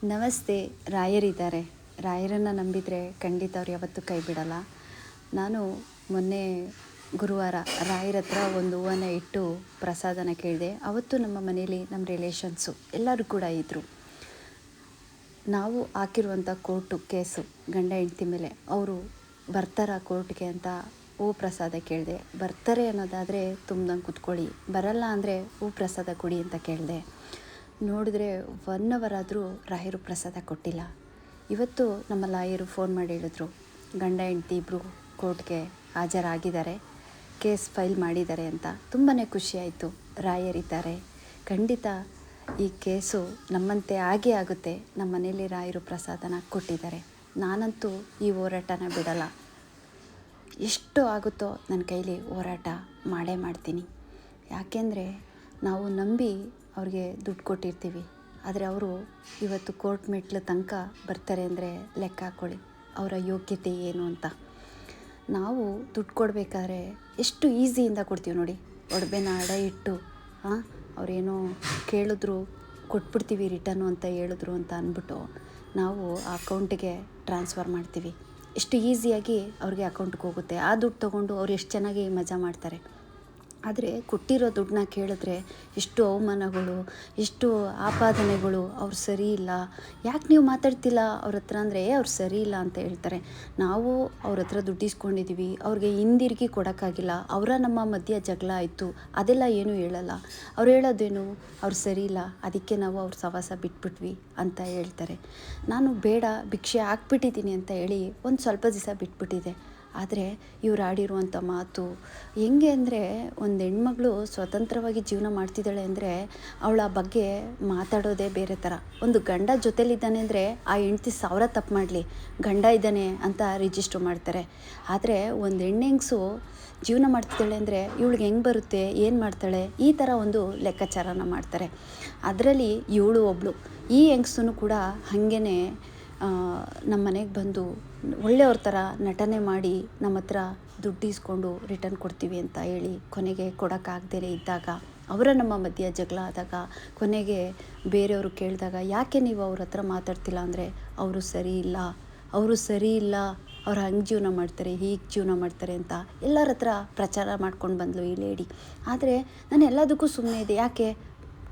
ನಮಸ್ತೆ. ರಾಯರಿದ್ದಾರೆ. ರಾಯರನ್ನು ನಂಬಿದರೆ ಖಂಡಿತ ಅವ್ರು ಯಾವತ್ತೂ ಕೈ ಬಿಡಲ್ಲ. ನಾನು ಮೊನ್ನೆ ಗುರುವಾರ ರಾಯರ ಹತ್ರ ಒಂದು ಹೂವನ್ನ ಇಟ್ಟು ಪ್ರಸಾದನ ಕೇಳಿದೆ. ಅವತ್ತು ನಮ್ಮ ಮನೇಲಿ ನಮ್ಮ ರಿಲೇಷನ್ಸು ಎಲ್ಲರೂ ಕೂಡ ಇದ್ದರು. ನಾವು ಹಾಕಿರುವಂಥ ಕೋರ್ಟು ಕೇಸು ಗಂಡ ಹೆಂಡ್ತಿ ಮೇಲೆ ಅವರು ಬರ್ತಾರ ಕೋರ್ಟ್ಗೆ ಅಂತ ಹೂ ಪ್ರಸಾದ ಕೇಳಿದೆ. ಬರ್ತಾರೆ ಅನ್ನೋದಾದರೆ ತುಂಬ್ದಂಗೆ ಕೂತ್ಕೊಳ್ಳಿ, ಬರಲ್ಲ ಅಂದರೆ ಹೂ ಪ್ರಸಾದ ಕೊಡಿ ಅಂತ ಕೇಳಿದೆ. ನೋಡಿದ್ರೆ 1 ಅವರ್ ಆದರೂ ರಾಯರು ಪ್ರಸಾದ ಕೊಟ್ಟಿಲ್ಲ. ಇವತ್ತು ನಮ್ಮ ಲಾಯರು ಫೋನ್ ಮಾಡಿ ಹೇಳಿದ್ರು, ಗಂಡ ಹೆಂಡ್ತಿ ಇಬ್ಬರು ಕೋರ್ಟ್ಗೆ ಹಾಜರಾಗಿದ್ದಾರೆ, ಕೇಸ್ ಫೈಲ್ ಮಾಡಿದ್ದಾರೆ ಅಂತ. ತುಂಬಾ ಖುಷಿಯಾಯಿತು. ರಾಯರಿದ್ದಾರೆ, ಖಂಡಿತ ಈ ಕೇಸು ನಮ್ಮಂತೆ ಆಗೇ ಆಗುತ್ತೆ. ನಮ್ಮ ಮನೇಲಿ ರಾಯರು ಪ್ರಸಾದನ ಕೊಟ್ಟಿದ್ದಾರೆ. ನಾನಂತೂ ಈ ಹೋರಾಟನ ಬಿಡಲ್ಲ. ಎಷ್ಟು ಆಗುತ್ತೋ ನನ್ನ ಕೈಲಿ ಹೋರಾಟ ಮಾಡೇ ಮಾಡ್ತೀನಿ. ಯಾಕೆಂದರೆ ನಾವು ನಂಬಿ ಅವ್ರಿಗೆ ದುಡ್ಡು ಕೊಟ್ಟಿರ್ತೀವಿ. ಆದರೆ ಅವರು ಇವತ್ತು ಕೋರ್ಟ್ ಮೆಟ್ಲು ತನಕ ಬರ್ತಾರೆ ಅಂದರೆ ಲೆಕ್ಕ ಹಾಕ್ಕೊಳ್ಳಿ ಅವರ ಯೋಗ್ಯತೆ ಏನು ಅಂತ. ನಾವು ದುಡ್ಡು ಕೊಡಬೇಕಾದ್ರೆ ಎಷ್ಟು ಈಸಿಯಿಂದ ಕೊಡ್ತೀವಿ ನೋಡಿ. ಒಡವೆನ ಅಡ ಇಟ್ಟು ಅವರೇನೋ ಕೇಳಿದ್ರು ಕೊಟ್ಬಿಡ್ತೀವಿ ರಿಟರ್ನು ಅಂತ ಹೇಳಿದ್ರು ಅಂತ ಅಂದ್ಬಿಟ್ಟು ನಾವು ಆ ಅಕೌಂಟಿಗೆ ಟ್ರಾನ್ಸ್ಫರ್ ಮಾಡ್ತೀವಿ. ಎಷ್ಟು ಈಸಿಯಾಗಿ ಅವ್ರಿಗೆ ಅಕೌಂಟ್ಗೆ ಹೋಗುತ್ತೆ. ಆ ದುಡ್ಡು ತೊಗೊಂಡು ಅವ್ರು ಎಷ್ಟು ಚೆನ್ನಾಗಿ ಮಜಾ ಮಾಡ್ತಾರೆ. ಆದರೆ ಕೊಟ್ಟಿರೋ ದುಡ್ಡನ್ನ ಕೇಳಿದ್ರೆ ಎಷ್ಟು ಅವಮಾನಗಳು, ಎಷ್ಟು ಆಪಾದನೆಗಳು. ಅವ್ರು ಸರಿ ಇಲ್ಲ, ಯಾಕೆ ನೀವು ಮಾತಾಡ್ತಿಲ್ಲ ಅವ್ರ ಹತ್ರ ಅಂದರೆ ಅವ್ರು ಸರಿ ಇಲ್ಲ ಅಂತ ಹೇಳ್ತಾರೆ. ನಾವು ಅವ್ರ ಹತ್ರ ದುಡ್ಡು ಇಸ್ಕೊಂಡಿದ್ದೀವಿ, ಅವ್ರಿಗೆ ಹಿಂದಿರುಗಿ ಕೊಡೋಕ್ಕಾಗಿಲ್ಲ, ಅವರ ನಮ್ಮ ಮಧ್ಯೆ ಜಗಳ ಆಯಿತು, ಅದೆಲ್ಲ ಏನೂ ಹೇಳಲ್ಲ. ಅವ್ರು ಹೇಳೋದೇನು, ಅವ್ರು ಸರಿ ಇಲ್ಲ, ಅದಕ್ಕೆ ನಾವು ಅವ್ರ ಸಹವಾಸ ಬಿಟ್ಬಿಟ್ವಿ ಅಂತ ಹೇಳ್ತಾರೆ. ನಾನು ಬೇಡ ಭಿಕ್ಷೆ ಹಾಕ್ಬಿಟ್ಟಿದ್ದೀನಿ ಅಂತ ಹೇಳಿ ಒಂದು ಸ್ವಲ್ಪ ದಿವಸ ಬಿಟ್ಬಿಟ್ಟಿದೆ. ಆದರೆ ಇವ್ರು ಆಡಿರುವಂಥ ಮಾತು ಹೆಂಗೆ ಅಂದರೆ, ಒಂದು ಹೆಣ್ಮಗಳು ಸ್ವತಂತ್ರವಾಗಿ ಜೀವನ ಮಾಡ್ತಿದ್ದಾಳೆ ಅಂದರೆ ಅವಳ ಬಗ್ಗೆ ಮಾತಾಡೋದೇ ಬೇರೆ ಥರ. ಒಂದು ಗಂಡ ಜೊತೇಲಿದ್ದಾನೆ ಅಂದರೆ ಆ ಹೆಂಡ್ತಿ 1000 ತಪ್ಪು ಮಾಡಲಿ, ಗಂಡ ಇದ್ದಾನೆ ಅಂತ ರಿಜಿಸ್ಟ್ರ್ ಮಾಡ್ತಾರೆ. ಆದರೆ ಒಂದು ಹೆಣ್ಣೆಂಗ್ಸು ಜೀವನ ಮಾಡ್ತಿದ್ದಾಳೆ ಅಂದರೆ ಇವಳಿಗೆ ಹೆಂಗೆ ಬರುತ್ತೆ, ಏನು ಮಾಡ್ತಾಳೆ, ಈ ಥರ ಒಂದು ಲೆಕ್ಕಾಚಾರನ ಮಾಡ್ತಾರೆ. ಅದರಲ್ಲಿ ಇವಳು ಒಬ್ಬಳು. ಈ ಹೆಂಗ್ಸೂ ಕೂಡ ಹಾಗೇ ನಮ್ಮ ಮನೆಗೆ ಬಂದು ಒಳ್ಳೆಯವ್ರ ಥರ ನಟನೆ ಮಾಡಿ ನಮ್ಮ ಹತ್ರ ದುಡ್ಡು ಇಸ್ಕೊಂಡು ರಿಟರ್ನ್ ಕೊಡ್ತೀವಿ ಅಂತ ಹೇಳಿ ಕೊನೆಗೆ ಕೊಡೋಕ್ಕಾಗ್ದೇ ಇದ್ದಾಗ, ಅವರ ನಮ್ಮ ಮಧ್ಯೆ ಜಗಳ ಆದಾಗ, ಕೊನೆಗೆ ಬೇರೆಯವರು ಕೇಳಿದಾಗ ಯಾಕೆ ನೀವು ಅವ್ರ ಹತ್ರ ಮಾತಾಡ್ತಿಲ್ಲ ಅಂದರೆ ಅವರು ಸರಿ ಇಲ್ಲ, ಅವರು ಸರಿ ಇಲ್ಲ, ಅವ್ರು ಹಂಗೆ ಜೀವನ ಮಾಡ್ತಾರೆ, ಹೀಗೆ ಜೀವನ ಮಾಡ್ತಾರೆ ಅಂತ ಎಲ್ಲರ ಹತ್ರ ಪ್ರಚಾರ ಮಾಡ್ಕೊಂಡು ಬಂದಳು ಈ ಲೇಡಿ. ಆದರೆ ನಾನು ಎಲ್ಲದಕ್ಕೂ ಸುಮ್ಮನೆ ಇದೆ. ಯಾಕೆ,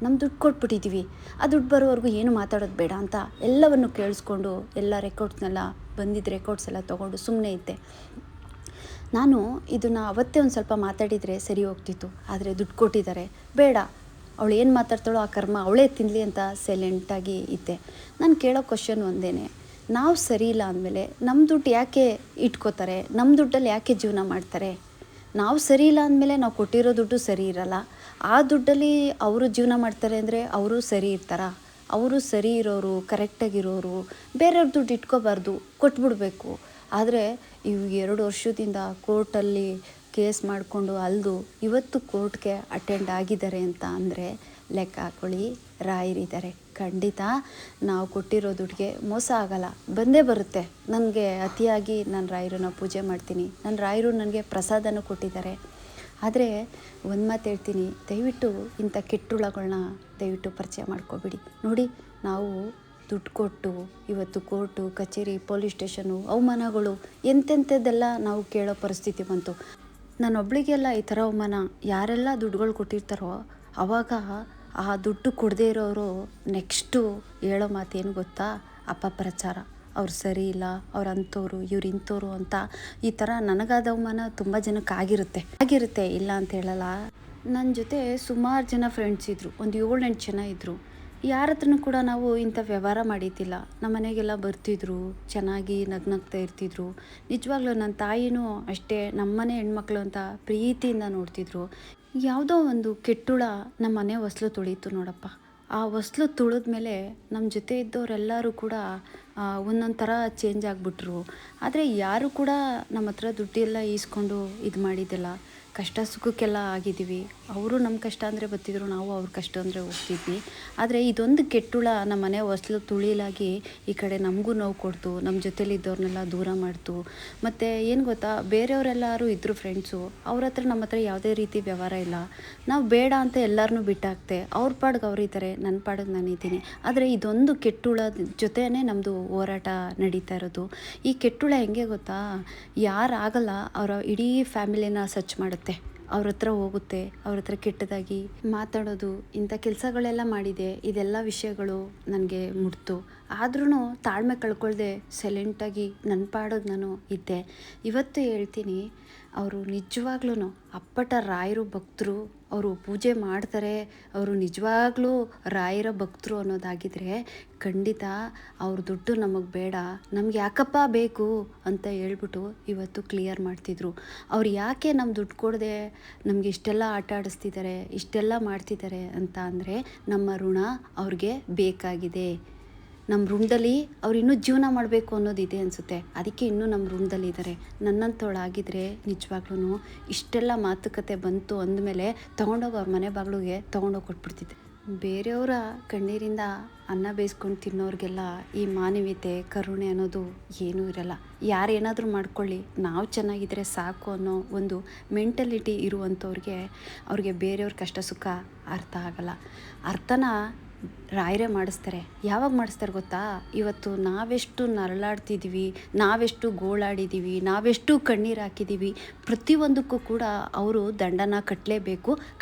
ನಮ್ಮ ದುಡ್ಡು ಕೊಟ್ಬಿಟ್ಟಿದ್ದೀವಿ, ಆ ದುಡ್ಡು ಬರೋವರೆಗೂ ಏನು ಮಾತಾಡೋದು ಬೇಡ ಅಂತ ಎಲ್ಲವನ್ನು ಕೇಳಿಸ್ಕೊಂಡು ಎಲ್ಲ ರೆಕಾರ್ಡ್ಸ್ನೆಲ್ಲ ಬಂದಿದ್ದ ರೆಕಾರ್ಡ್ಸ್ ಎಲ್ಲ ತೊಗೊಂಡು ಸುಮ್ಮನೆ ಇದ್ದೆ. ನಾನು ಇದನ್ನು ಅವತ್ತೇ ಒಂದು ಸ್ವಲ್ಪ ಮಾತಾಡಿದರೆ ಸರಿ ಹೋಗ್ತಿತ್ತು. ಆದರೆ ದುಡ್ಡು ಕೊಟ್ಟಿದ್ದಾರೆ, ಬೇಡ ಅವಳು ಏನು ಮಾತಾಡ್ತಾಳೋ ಆ ಕರ್ಮ ಅವಳೇ ತಿನ್ನಲಿ ಅಂತ ಸೈಲೆಂಟಾಗಿ ಇದ್ದೆ. ನಾನು ಕೇಳೋ ಕ್ವಶನ್ ಒಂದೇ, ನಾವು ಸರಿ ಇಲ್ಲ ಅಂದಮೇಲೆ ನಮ್ಮ ದುಡ್ಡು ಯಾಕೆ ಇಟ್ಕೋತಾರೆ, ನಮ್ಮ ದುಡ್ಡಲ್ಲಿ ಯಾಕೆ ಜೀವನ ಮಾಡ್ತಾರೆ? ನಾವು ಸರಿ ಇಲ್ಲ ಅಂದಮೇಲೆ ನಾವು ಕೊಟ್ಟಿರೋ ದುಡ್ಡು ಸರಿ ಇರಲ್ಲ. ಆ ದುಡ್ಡಲ್ಲಿ ಅವರು ಜೀವನ ಮಾಡ್ತಾರೆ ಅಂದರೆ ಅವರು ಸರಿ ಇರ್ತಾರ? ಅವರು ಸರಿ ಇರೋರು, ಕರೆಕ್ಟಾಗಿರೋರು ಬೇರೆಯವ್ರ ದುಡ್ಡು ಇಟ್ಕೋಬಾರ್ದು, ಕೊಟ್ಬಿಡ್ಬೇಕು. ಆದರೆ ಇವು 2 ವರ್ಷದಿಂದ ಕೋರ್ಟಲ್ಲಿ ಕೇಸ್ ಮಾಡಿಕೊಂಡು ಅಲ್ದು ಇವತ್ತು ಕೋರ್ಟ್ಗೆ ಅಟೆಂಡ್ ಆಗಿದ್ದಾರೆ ಅಂತ ಅಂದರೆ ಲೆಕ್ಕ ಹಾಕ್ಕೊಳ್ಳಿ, ರಾಯರಿದ್ದಾರೆ. ಖಂಡಿತ ನಾವು ಕೊಟ್ಟಿರೋ ದುಡ್ಡಿಗೆ ಮೋಸ ಆಗಲ್ಲ, ಬಂದೇ ಬರುತ್ತೆ. ನನಗೆ ಅತಿಯಾಗಿ ನಾನು ರಾಯರನ್ನ ಪೂಜೆ ಮಾಡ್ತೀನಿ, ನನ್ನ ರಾಯರು ನನಗೆ ಪ್ರಸಾದನೂ ಕೊಟ್ಟಿದ್ದಾರೆ. ಆದರೆ ಒಂದು ಮಾತು ಹೇಳ್ತೀನಿ, ದಯವಿಟ್ಟು ಇಂಥ ಕೆಟ್ಟುಳಗಳನ್ನ ದಯವಿಟ್ಟು ಪರಿಚಯ ಮಾಡ್ಕೊಬಿಡಿ. ನೋಡಿ, ನಾವು ದುಡ್ಡು ಕೊಟ್ಟು ಇವತ್ತು ಕೋರ್ಟು ಕಚೇರಿ ಪೊಲೀಸ್ ಸ್ಟೇಷನು ಅವಮಾನಗಳು ಎಂತೆಂಥದ್ದೆಲ್ಲ ನಾವು ಕೇಳೋ ಪರಿಸ್ಥಿತಿ ಬಂತು. ನಾನೊಬ್ಳಿಗೆಲ್ಲ ಈ ಥರ ಅವಮಾನ, ಯಾರೆಲ್ಲ ದುಡ್ಡುಗಳು ಕೊಟ್ಟಿರ್ತಾರೋ ಆವಾಗ ಆ ದುಡ್ಡು ಕೊಡದೇ ಇರೋರು ನೆಕ್ಸ್ಟು ಹೇಳೋ ಮಾತೇನು ಗೊತ್ತಾ, ಅಪಪ್ರಚಾರ. ಅವ್ರು ಸರಿ ಇಲ್ಲ, ಅವ್ರು ಅಂಥವ್ರು, ಇವ್ರು ಇಂಥವ್ರು ಅಂತ. ಈ ಥರ ನನಗಾದ ಅವಮಾನ ತುಂಬ ಜನಕ್ಕೆ ಆಗಿರುತ್ತೆ, ಇಲ್ಲ ಅಂತ ಹೇಳಲ್ಲ. ನನ್ನ ಜೊತೆ ಸುಮಾರು ಜನ ಫ್ರೆಂಡ್ಸ್ ಇದ್ದರು, ಒಂದು 7-8 ಜನ ಇದ್ದರು. ಯಾರ ಹತ್ರನೂ ಕೂಡ ನಾವು ಇಂಥ ವ್ಯವಹಾರ ಮಾಡಿದ್ದಿಲ್ಲ. ನಮ್ಮ ಮನೆಗೆಲ್ಲ ಬರ್ತಿದ್ರು, ಚೆನ್ನಾಗಿ ನಗ್ನಗ್ತಾ ಇರ್ತಿದ್ರು. ನಿಜವಾಗ್ಲೂ ನನ್ನ ತಾಯಿನೂ ಅಷ್ಟೇ ನಮ್ಮನೆ ಹೆಣ್ಮಕ್ಳು ಅಂತ ಪ್ರೀತಿಯಿಂದ ನೋಡ್ತಿದ್ರು. ಯಾವುದೋ ಒಂದು ಕೆಟ್ಟುಳ ನಮ್ಮ ಮನೆ ಹೊಸ್ಲು ತುಳೀತು ನೋಡಪ್ಪ. ಆ ಹೊಸ್ಲು ತುಳಿದ್ಮೇಲೆ ನಮ್ಮ ಜೊತೆ ಇದ್ದವರೆಲ್ಲರೂ ಕೂಡ ಒಂದೊಂದು ಥರ ಚೇಂಜ್ ಆಗಿಬಿಟ್ರು. ಆದರೆ ಯಾರು ಕೂಡ ನಮ್ಮ ಹತ್ರ ದುಡ್ಡೆಲ್ಲ ಈಸ್ಕೊಂಡು ಇದು ಮಾಡಿದ್ದಿಲ್ಲ. ಕಷ್ಟ ಸುಖಕ್ಕೆಲ್ಲ ಆಗಿದ್ದೀವಿ. ಅವರು ನಮ್ಮ ಕಷ್ಟ ಅಂದರೆ ಬರ್ತಿದ್ರು, ನಾವು ಅವ್ರ ಕಷ್ಟ ಅಂದರೆ ಹೋಗ್ತಿದ್ವಿ. ಆದರೆ ಇದೊಂದು ಕೆಟ್ಟುಳ ನಮ್ಮ ಮನೆ ಹೊಸ್ಲು ತುಳಿಲಾಗಿ ಈ ಕಡೆ ನಮಗೂ ನೋವು ಕೊಡ್ತು, ನಮ್ಮ ಜೊತೆಲಿದ್ದವ್ರನ್ನೆಲ್ಲ ದೂರ ಮಾಡ್ತು. ಮತ್ತು ಏನು ಗೊತ್ತಾ, ಬೇರೆಯವರೆಲ್ಲರೂ ಇದ್ದರು ಫ್ರೆಂಡ್ಸು, ಅವ್ರ ಹತ್ರ ನಮ್ಮ ಹತ್ರ ಯಾವುದೇ ರೀತಿ ವ್ಯವಹಾರ ಇಲ್ಲ. ನಾವು ಬೇಡ ಅಂತ ಎಲ್ಲರನ್ನೂ ಬಿಟ್ಟಾಕ್ತೆ. ಅವ್ರ ಪಾಡಿಗೆ ಅವ್ರಿದ್ದಾರೆ, ನನ್ನ ಪಾಡಿಗೆ ನಾನಿದ್ದೀನಿ. ಆದರೆ ಇದೊಂದು ಕೆಟ್ಟುಳ ಜೊತೆನೇ ನಮ್ಮದು ಹೋರಾಟ ನಡೀತಾ ಇರೋದು. ಈ ಕೆಟ್ಟುಳ ಹೆಂಗೆ ಗೊತ್ತಾ, ಯಾರಾಗಲ್ಲ ಅವರ ಇಡೀ ಫ್ಯಾಮಿಲಿನ ಸರ್ಚ್ ಮಾಡುತ್ತೆ, ಅವ್ರ ಹತ್ರ ಹೋಗುತ್ತೆ, ಅವ್ರ ಹತ್ರ ಕೆಟ್ಟದಾಗಿ ಮಾತಾಡೋದು, ಇಂಥ ಕೆಲಸಗಳೆಲ್ಲ ಮಾಡಿದೆ. ಇದೆಲ್ಲ ವಿಷಯಗಳು ನನಗೆ ಮುಟ್ತು. ಆದ್ರೂ ತಾಳ್ಮೆ ಕಳ್ಕೊಳ್ದೆ ಸೈಲೆಂಟಾಗಿ ನನ್ನ ಪಾಡಿಗೆ ನಾನು ಇದ್ದೆ. ಇವತ್ತು ಹೇಳ್ತೀನಿ, ಅವರು ನಿಜವಾಗ್ಲೂ ಅಪ್ಪಟ ರಾಯರು ಭಕ್ತರು, ಅವರು ಪೂಜೆ ಮಾಡ್ತಾರೆ, ಅವರು ನಿಜವಾಗ್ಲೂ ರಾಯರ ಭಕ್ತರು ಅನ್ನೋದಾಗಿದ್ದರೆ ಖಂಡಿತ ಅವ್ರ ದುಡ್ಡು ನಮಗೆ ಬೇಡ, ನಮ್ಗೆ ಯಾಕಪ್ಪ ಬೇಕು ಅಂತ ಹೇಳ್ಬಿಟ್ಟು ಇವತ್ತು ಕ್ಲಿಯರ್ ಮಾಡ್ತಿದ್ರು. ಅವ್ರು ಯಾಕೆ ನಮ್ಮ ದುಡ್ಡು ಕೊಡದೆ ನಮಗೆ ಇಷ್ಟೆಲ್ಲ ಆಟ ಆಡಿಸ್ತಿದ್ದಾರೆ, ಇಷ್ಟೆಲ್ಲ ಮಾಡ್ತಿದ್ದಾರೆ ಅಂತ ಅಂದರೆ ನಮ್ಮ ಋಣ ಅವ್ರಿಗೆ ಬೇಕಾಗಿದೆ. ನಮ್ಮ ಋಣದಲ್ಲಿ ಅವ್ರು ಇನ್ನೂ ಜೀವನ ಮಾಡಬೇಕು ಅನ್ನೋದಿದೆ ಅನಿಸುತ್ತೆ. ಅದಕ್ಕೆ ಇನ್ನೂ ನಮ್ಮ ಋಣದಲ್ಲಿದ್ದಾರೆ. ನನ್ನಂತವಳಾಗಿದ್ದರೆ ನಿಜವಾಗ್ಲೂ ಇಷ್ಟೆಲ್ಲ ಮಾತುಕತೆ ಬಂತು ಅಂದಮೇಲೆ ತೊಗೊಂಡೋಗಿ ಅವ್ರ ಮನೆ ಬಾಗಿಲಿಗೆ ತೊಗೊಂಡೋಗಿ ಕೊಟ್ಬಿಡ್ತಿದ್ದೆ. ಬೇರೆಯವರ ಕಣ್ಣೀರಿಂದ ಅನ್ನ ಬೇಯಿಸ್ಕೊಂಡು ತಿನ್ನೋರಿಗೆಲ್ಲ ಈ ಮಾನವೀಯತೆ, ಕರುಣೆ ಅನ್ನೋದು ಏನೂ ಇರಲ್ಲ. ಯಾರೇನಾದರೂ ಮಾಡ್ಕೊಳ್ಳಿ, ನಾವು ಚೆನ್ನಾಗಿದ್ದರೆ ಸಾಕು ಅನ್ನೋ ಒಂದು ಮೆಂಟಲಿಟಿ ಅವ್ರಿಗೆ ಬೇರೆಯವ್ರ ಕಷ್ಟ ಸುಖ ಅರ್ಥ ಆಗಲ್ಲ. ಅರ್ಥನ ರಾಯರೇ ಮಾಡಿಸ್ತಾರೆ. ಯಾವಾಗ ಮಾಡಿಸ್ತಾರೆ ಗೊತ್ತಾ, ಇವತ್ತು ನಾವೆಷ್ಟು ನರಳಾಡ್ತಿದ್ದೀವಿ, ನಾವೆಷ್ಟು ಗೋಳಾಡಿದ್ದೀವಿ, ನಾವೆಷ್ಟು ಕಣ್ಣೀರು ಹಾಕಿದ್ದೀವಿ, ಪ್ರತಿಯೊಂದಕ್ಕೂ ಕೂಡ ಅವರು ದಂಡನ ಕಟ್ಟಲೇಬೇಕು,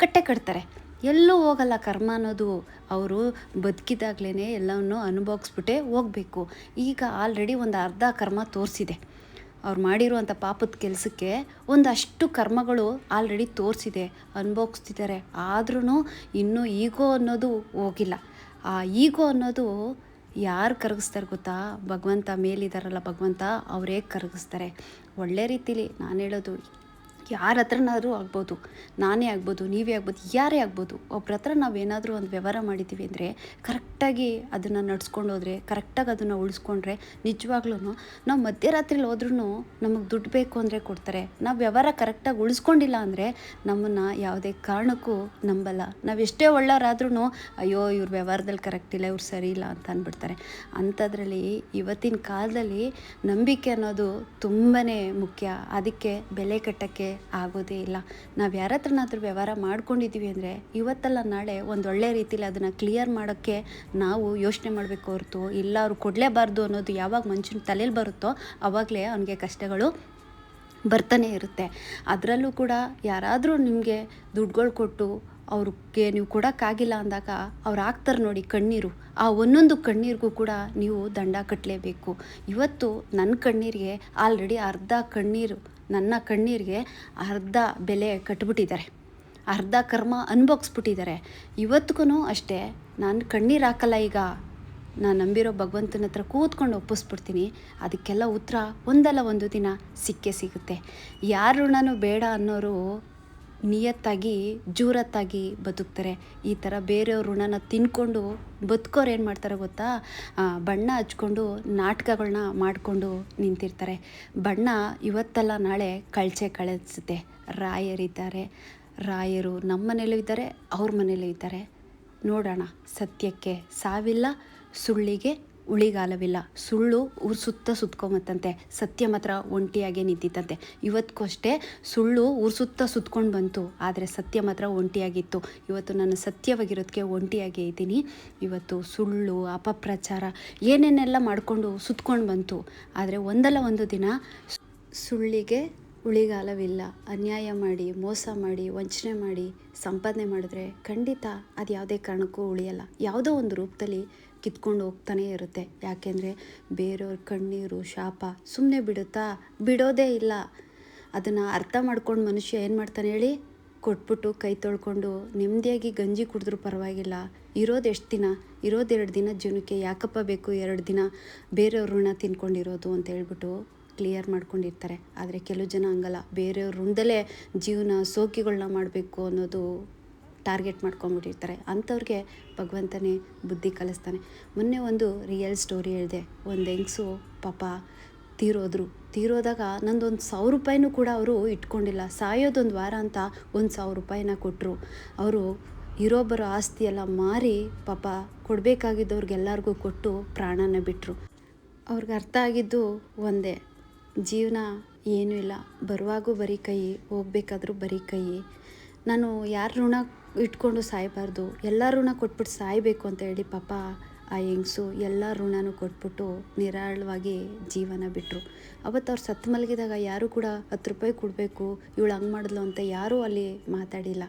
ಕಟ್ತಾರೆ. ಎಲ್ಲೂ ಹೋಗಲ್ಲ ಕರ್ಮ ಅನ್ನೋದು. ಅವರು ಬದುಕಿದಾಗ್ಲೇ ಎಲ್ಲವನ್ನು ಅನುಭವಿಸ್ಬಿಟ್ಟೇ ಹೋಗಬೇಕು. ಈಗ ಆಲ್ರೆಡಿ ಒಂದು ಅರ್ಧ ಕರ್ಮ ತೋರಿಸಿದೆ. ಅವ್ರು ಮಾಡಿರುವಂಥ ಪಾಪದ ಕೆಲಸಕ್ಕೆ ಒಂದಷ್ಟು ಕರ್ಮಗಳು ಆಲ್ರೆಡಿ ತೋರಿಸಿದೆ, ಅನುಭವಿಸ್ತಿದ್ದಾರೆ. ಆದ್ರೂ ಇನ್ನೂ ಈಗೋ ಅನ್ನೋದು ಹೋಗಿಲ್ಲ. ಆ ಈಗೋ ಅನ್ನೋದು ಯಾರು ಕರಗಿಸ್ತಾರೆ ಗೊತ್ತಾ, ಭಗವಂತ ಮೇಲಿದ್ದಾರಲ್ಲ ಭಗವಂತ, ಅವರೇ ಕರಗಿಸ್ತಾರೆ. ಒಳ್ಳೆ ರೀತಿಲಿ ನಾನು ಹೇಳೋದು, ಯಾರ ಹತ್ರನಾದ್ರೂ ಆಗ್ಬೋದು, ನಾನೇ ಆಗ್ಬೋದು, ನೀವೇ ಆಗ್ಬೋದು, ಯಾರೇ ಆಗ್ಬೋದು. ಒಬ್ರ ಹತ್ರ ನಾವೇನಾದರೂ ಒಂದು ವ್ಯವಹಾರ ಮಾಡಿದ್ದೀವಿ ಅಂದರೆ ಕರೆಕ್ಟಾಗಿ ಅದನ್ನು ನಡ್ಸ್ಕೊಂಡು ಹೋದರೆ, ಕರೆಕ್ಟಾಗಿ ಅದನ್ನು ಉಳಿಸ್ಕೊಂಡ್ರೆ ನಿಜವಾಗ್ಲೂ ನಾವು ಮಧ್ಯರಾತ್ರಿಲಿ ಹೋದ್ರೂ ನಮಗೆ ದುಡ್ಡು ಬೇಕು ಅಂದರೆ ಕೊಡ್ತಾರೆ. ನಾವು ವ್ಯವಹಾರ ಕರೆಕ್ಟಾಗಿ ಉಳಿಸ್ಕೊಂಡಿಲ್ಲ ಅಂದರೆ ನಮ್ಮನ್ನು ಯಾವುದೇ ಕಾರಣಕ್ಕೂ ನಂಬಲ್ಲ. ನಾವು ಎಷ್ಟೇ ಒಳ್ಳೆಯವರಾದ್ರೂ ಅಯ್ಯೋ ಇವ್ರ ವ್ಯವಹಾರದಲ್ಲಿ ಕರೆಕ್ಟ್ ಇಲ್ಲ, ಇವ್ರು ಸರಿ ಇಲ್ಲ ಅಂತ ಅಂದ್ಬಿಡ್ತಾರೆ. ಅಂಥದ್ರಲ್ಲಿ ಇವತ್ತಿನ ಕಾಲದಲ್ಲಿ ನಂಬಿಕೆ ಅನ್ನೋದು ತುಂಬಾ ಮುಖ್ಯ. ಅದಕ್ಕೆ ಬೆಲೆ ಕಟ್ಟೋಕ್ಕೆ ಆಗೋದೇ ಇಲ್ಲ. ನಾವು ಯಾರ ಹತ್ರನಾದ್ರೂ ವ್ಯವಹಾರ ಮಾಡ್ಕೊಂಡಿದ್ದೀವಿ ಅಂದರೆ ಇವತ್ತಲ್ಲ ನಾಳೆ ಒಂದೊಳ್ಳೆ ರೀತಿಲಿ ಅದನ್ನು ಕ್ಲಿಯರ್ ಮಾಡೋಕ್ಕೆ ನಾವು ಯೋಚನೆ ಮಾಡಬೇಕು ಹೊರತು, ಇಲ್ಲ ಅವ್ರು ಕೊಡಲೇಬಾರ್ದು ಅನ್ನೋದು ಯಾವಾಗ ಮನುಷ್ಯನ ತಲೆಯಲ್ಲಿ ಬರುತ್ತೋ ಆವಾಗಲೇ ಅವನಿಗೆ ಕಷ್ಟಗಳು ಬರ್ತಾನೆ ಇರುತ್ತೆ. ಅದರಲ್ಲೂ ಕೂಡ ಯಾರಾದರೂ ನಿಮಗೆ ದುಡ್ಡುಗಳು ಕೊಟ್ಟು ಅವ್ರಿಗೆ ನೀವು ಕೊಡೋಕ್ಕಾಗಿಲ್ಲ ಅಂದಾಗ ಅವ್ರು ಹಾಕ್ತಾರೆ ನೋಡಿ ಕಣ್ಣೀರು, ಆ ಒಂದೊಂದು ಕಣ್ಣೀರಿಗೂ ಕೂಡ ನೀವು ದಂಡ ಕಟ್ಟಲೇಬೇಕು. ಇವತ್ತು ನನ್ನ ಕಣ್ಣೀರಿಗೆ ಆಲ್ರೆಡಿ ಅರ್ಧ ಕಣ್ಣೀರು, ನನ್ನ ಕಣ್ಣೀರಿಗೆ ಅರ್ಧ ಬೆಲೆ ಕಟ್ಬಿಟ್ಟಿದ್ದಾರೆ, ಅರ್ಧ ಕರ್ಮ ಅನುಭವಿಸ್ಬಿಟ್ಟಿದ್ದಾರೆ. ಇವತ್ತಿಗೂ ಅಷ್ಟೇ, ನಾನು ಕಣ್ಣೀರು ಹಾಕಲ್ಲ. ಈಗ ನಾನು ನಂಬಿರೋ ಭಗವಂತನ ಹತ್ರ ಕೂತ್ಕೊಂಡು ಒಪ್ಪಿಸ್ಬಿಡ್ತೀನಿ. ಅದಕ್ಕೆಲ್ಲ ಉತ್ತರ ಒಂದಲ್ಲ ಒಂದು ದಿನ ಸಿಕ್ಕೇ ಸಿಗುತ್ತೆ. ಯಾರ ಋಣನೂ ಬೇಡ ಅನ್ನೋರು ನಿಯತ್ತಾಗಿ ಜೂರತ್ತಾಗಿ ಬದುಕ್ತಾರೆ. ಈ ಥರ ಬೇರೆಯವ್ರ ಋಣನ ತಿನ್ಕೊಂಡು ಬದುಕೋರು ಏನು ಮಾಡ್ತಾರೆ ಗೊತ್ತಾ, ಬಣ್ಣ ಹಚ್ಕೊಂಡು ನಾಟಕಗಳನ್ನ ಮಾಡಿಕೊಂಡು ನಿಂತಿರ್ತಾರೆ. ಬಣ್ಣ ಇವತ್ತಲ್ಲ ನಾಳೆ ಕಳಿಸುತ್ತೆ. ರಾಯರಿದ್ದಾರೆ, ರಾಯರು ನಮ್ಮ ಮನೇಲೂ ಇದ್ದಾರೆ, ಅವ್ರ ಮನೇಲೂ ಇದ್ದಾರೆ. ನೋಡೋಣ, ಸತ್ಯಕ್ಕೆ ಸಾವಿಲ್ಲ, ಸುಳ್ಳಿಗೆ ಉಳಿಗಾಲವಿಲ್ಲ. ಸುಳ್ಳು ಊರು ಸುತ್ಕೊಂಬತ್ತಂತೆ, ಸತ್ಯ ಮಾತ್ರ ಒಂಟಿಯಾಗೇ ನಿಂತಿತ್ತಂತೆ. ಇವತ್ತಿಗೂ ಅಷ್ಟೇ, ಸುಳ್ಳು ಊರು ಸುತ್ಕೊಂಡು ಬಂತು, ಆದರೆ ಸತ್ಯ ಮಾತ್ರ ಒಂಟಿಯಾಗಿತ್ತು. ಇವತ್ತು ನಾನು ಸತ್ಯವಾಗಿರೋದಕ್ಕೆ ಒಂಟಿಯಾಗೇ ಇದ್ದೀನಿ. ಇವತ್ತು ಸುಳ್ಳು ಅಪಪ್ರಚಾರ ಏನೇನೆಲ್ಲ ಮಾಡಿಕೊಂಡು ಸುತ್ಕೊಂಡು ಬಂತು, ಆದರೆ ಒಂದಲ್ಲ ಒಂದು ದಿನ ಸುಳ್ಳಿಗೆ ಉಳಿಗಾಲವಿಲ್ಲ. ಅನ್ಯಾಯ ಮಾಡಿ, ಮೋಸ ಮಾಡಿ, ವಂಚನೆ ಮಾಡಿ ಸಂಪಾದನೆ ಮಾಡಿದ್ರೆ ಖಂಡಿತ ಅದು ಯಾವುದೇ ಕಾರಣಕ್ಕೂ ಉಳಿಯಲ್ಲ. ಯಾವುದೋ ಒಂದು ರೂಪದಲ್ಲಿ ಕಿತ್ಕೊಂಡು ಹೋಗ್ತಾನೇ ಇರುತ್ತೆ. ಯಾಕೆಂದರೆ ಬೇರೆಯವ್ರ ಕಣ್ಣೀರು ಶಾಪ ಸುಮ್ಮನೆ ಬಿಡೋದೇ ಇಲ್ಲ. ಅದನ್ನು ಅರ್ಥ ಮಾಡ್ಕೊಂಡು ಮನುಷ್ಯ ಏನು ಮಾಡ್ತಾನೆ ಹೇಳಿ, ಕೊಟ್ಬಿಟ್ಟು ಕೈ ತೊಳ್ಕೊಂಡು ನೆಮ್ಮದಿಯಾಗಿ ಗಂಜಿ ಕುಡಿದ್ರೂ ಪರವಾಗಿಲ್ಲ. ಇರೋದು ಎಷ್ಟು ದಿನ, ಇರೋದು 2 ದಿನ ಜೀವನಕ್ಕೆ, ಯಾಕಪ್ಪ ಬೇಕು 2 ದಿನ ಬೇರೆಯವ್ರ ಋಣ ತಿನ್ಕೊಂಡಿರೋದು ಅಂತ ಹೇಳ್ಬಿಟ್ಟು ಕ್ಲಿಯರ್ ಮಾಡ್ಕೊಂಡಿರ್ತಾರೆ. ಆದರೆ ಕೆಲವು ಜನ ಹಂಗಲ್ಲ, ಬೇರೆಯವ್ರ ಋಣದಲ್ಲೇ ಜೀವನ ಸೋಕಿಗಳನ್ನ ಮಾಡಬೇಕು ಅನ್ನೋದು ಟಾರ್ಗೆಟ್ ಮಾಡ್ಕೊಂಡ್ಬಿಟ್ಟಿರ್ತಾರೆ. ಅಂಥವ್ರಿಗೆ ಭಗವಂತನೇ ಬುದ್ಧಿ ಕಲಿಸ್ತಾನೆ. ಮೊನ್ನೆ ಒಂದು ರಿಯಲ್ ಸ್ಟೋರಿ ಹೇಳಿದೆ. ಒಂದು ಹೆಂಗಸು ಪಾಪ ತೀರೋದಾಗ ನಂದೊಂದು 1,000 ರೂಪಾಯಿನೂ ಕೂಡ ಅವರು ಇಟ್ಕೊಂಡಿಲ್ಲ. ಸಾಯೋದೊಂದು ವಾರ ಅಂತ 1,000 ರೂಪಾಯಿನ ಕೊಟ್ಟರು. ಅವರು ಇರೋಬ್ಬರ ಆಸ್ತಿ ಎಲ್ಲ ಮಾರಿ ಪಾಪ ಕೊಡಬೇಕಾಗಿದ್ದವ್ರಿಗೆಲ್ಲರಿಗೂ ಕೊಟ್ಟು ಪ್ರಾಣನ ಬಿಟ್ಟರು. ಅವ್ರಿಗೆ ಅರ್ಥ ಆಗಿದ್ದು ಒಂದೇ, ಜೀವನ ಏನೂ ಇಲ್ಲ, ಬರುವಾಗೂ ಬರೀ ಕೈ, ಹೋಗ್ಬೇಕಾದ್ರೂ ಬರೀ ಕೈ. ನಾನು ಯಾರ ಋಣ ಇಟ್ಕೊಂಡು ಸಾಯಬಾರ್ದು, ಎಲ್ಲ ಋಣ ಕೊಟ್ಬಿಟ್ಟು ಸಾಯಬೇಕು ಅಂತ ಹೇಳಿ ಪಾಪ ಆ ಹೆಂಗಸು ಎಲ್ಲ ಋಣನೂ ಕೊಟ್ಬಿಟ್ಟು ನಿರಾಳವಾಗಿ ಜೀವನ ಬಿಟ್ಟರು. ಅವತ್ತು ಅವ್ರು ಸತ್ತು ಮಲಗಿದಾಗ ಯಾರೂ ಕೂಡ 10 ರೂಪಾಯಿ ಕೊಡಬೇಕು, ಇವಳು ಹಂಗೆ ಮಾಡಿದ್ಲು ಅಂತ ಯಾರೂ ಅಲ್ಲಿ ಮಾತಾಡಿಲ್ಲ.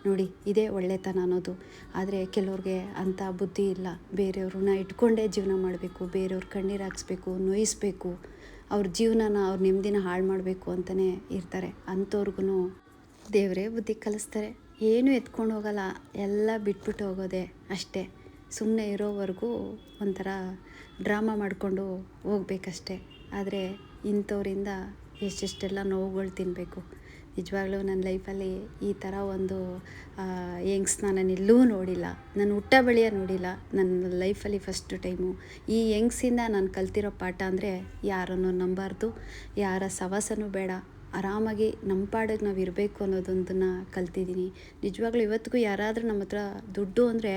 ನೋಡಿ, ಇದೇ ಒಳ್ಳೆತನ ಅನ್ನೋದು. ಆದರೆ ಕೆಲವ್ರಿಗೆ ಅಂಥ ಬುದ್ಧಿ ಇಲ್ಲ. ಬೇರೆಯವ್ರ ಋಣ ಇಟ್ಕೊಂಡೇ ಜೀವನ ಮಾಡಬೇಕು, ಬೇರೆಯವ್ರ ಕಣ್ಣೀರು ಹಾಕ್ಸ್ಬೇಕು, ನೋಯಿಸ್ಬೇಕು, ಅವ್ರ ಜೀವನನ ಅವ್ರ ನೆಮ್ಮದಿನ ಹಾಳು ಮಾಡಬೇಕು ಅಂತಲೇ ಇರ್ತಾರೆ. ಅಂಥವ್ರಿಗೂ ದೇವರೇ ಬುದ್ಧಿ ಕಲಿಸ್ತಾರೆ. ಏನೂ ಎತ್ಕೊಂಡು ಹೋಗಲ್ಲ, ಎಲ್ಲ ಬಿಟ್ಬಿಟ್ಟು ಹೋಗೋದೆ ಅಷ್ಟೇ. ಸುಮ್ಮನೆ ಇರೋವರೆಗೂ ಒಂಥರ ಡ್ರಾಮಾ ಮಾಡಿಕೊಂಡು ಹೋಗ್ಬೇಕಷ್ಟೆ. ಆದರೆ ಇಂಥವ್ರಿಂದ ಎಷ್ಟೆಷ್ಟೆಲ್ಲ ನೋವುಗಳು ತಿನ್ನಬೇಕು. ನಿಜವಾಗ್ಲೂ ನನ್ನ ಲೈಫಲ್ಲಿ ಈ ಥರ ಒಂದು ಯಂಗ್ಸ್ನ ನಾನು ಎಲ್ಲೂ ನೋಡಿಲ್ಲ. ನಾನು ಹುಟ್ಟ ಬಳಿಯ ನೋಡಿಲ್ಲ. ನನ್ನ ಲೈಫಲ್ಲಿ ಫಸ್ಟ್ ಟೈಮು ಈ ಯಂಗ್ಸಿಂದ ನಾನು ಕಲ್ತಿರೋ ಪಾಠ ಅಂದರೆ ಯಾರನ್ನು ನಂಬಾರ್ದು, ಯಾರ ಸವಾಸನೂ ಬೇಡ, ಆರಾಮಾಗಿ ನಮ್ಮ ಪಾಡಿಗೆ ನಾವು ಇರಬೇಕು ಅನ್ನೋದೊಂದನ್ನು ಕಲ್ತಿದ್ದೀನಿ. ನಿಜವಾಗ್ಲೂ ಇವತ್ತಿಗೂ ಯಾರಾದರೂ ನಮ್ಮ ಹತ್ರ ದುಡ್ಡು ಅಂದರೆ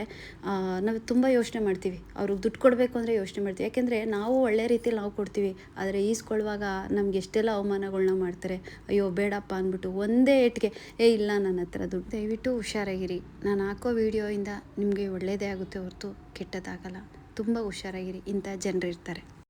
ನಾವು ತುಂಬ ಯೋಚನೆ ಮಾಡ್ತೀವಿ. ಅವ್ರಿಗೆ ದುಡ್ಡು ಕೊಡಬೇಕು ಅಂದರೆ ಯೋಚನೆ ಮಾಡ್ತೀವಿ. ಯಾಕೆಂದರೆ ನಾವು ಒಳ್ಳೆ ರೀತಿಯಲ್ಲಿ ನಾವು ಕೊಡ್ತೀವಿ. ಆದರೆ ಈಸ್ಕೊಳ್ಳುವಾಗ ನಮ್ಗೆ ಎಷ್ಟೆಲ್ಲ ಅವಮಾನಗಳನ್ನ ಮಾಡ್ತಾರೆ. ಅಯ್ಯೋ ಬೇಡಪ್ಪ ಅಂದ್ಬಿಟ್ಟು ಒಂದೇ ಏಟಿಗೆ ಇಲ್ಲ ನನ್ನ ಹತ್ರ ದುಡ್ಡು. ದಯವಿಟ್ಟು ಹುಷಾರಾಗಿರಿ. ನಾನು ಹಾಕೋ ವಿಡಿಯೋಯಿಂದ ನಿಮಗೆ ಒಳ್ಳೆಯದೇ ಆಗುತ್ತೆ ಹೊರತು ಕೆಟ್ಟದಾಗಲ್ಲ. ತುಂಬ ಹುಷಾರಾಗಿರಿ. ಇಂಥ ಜನರು ಇರ್ತಾರೆ.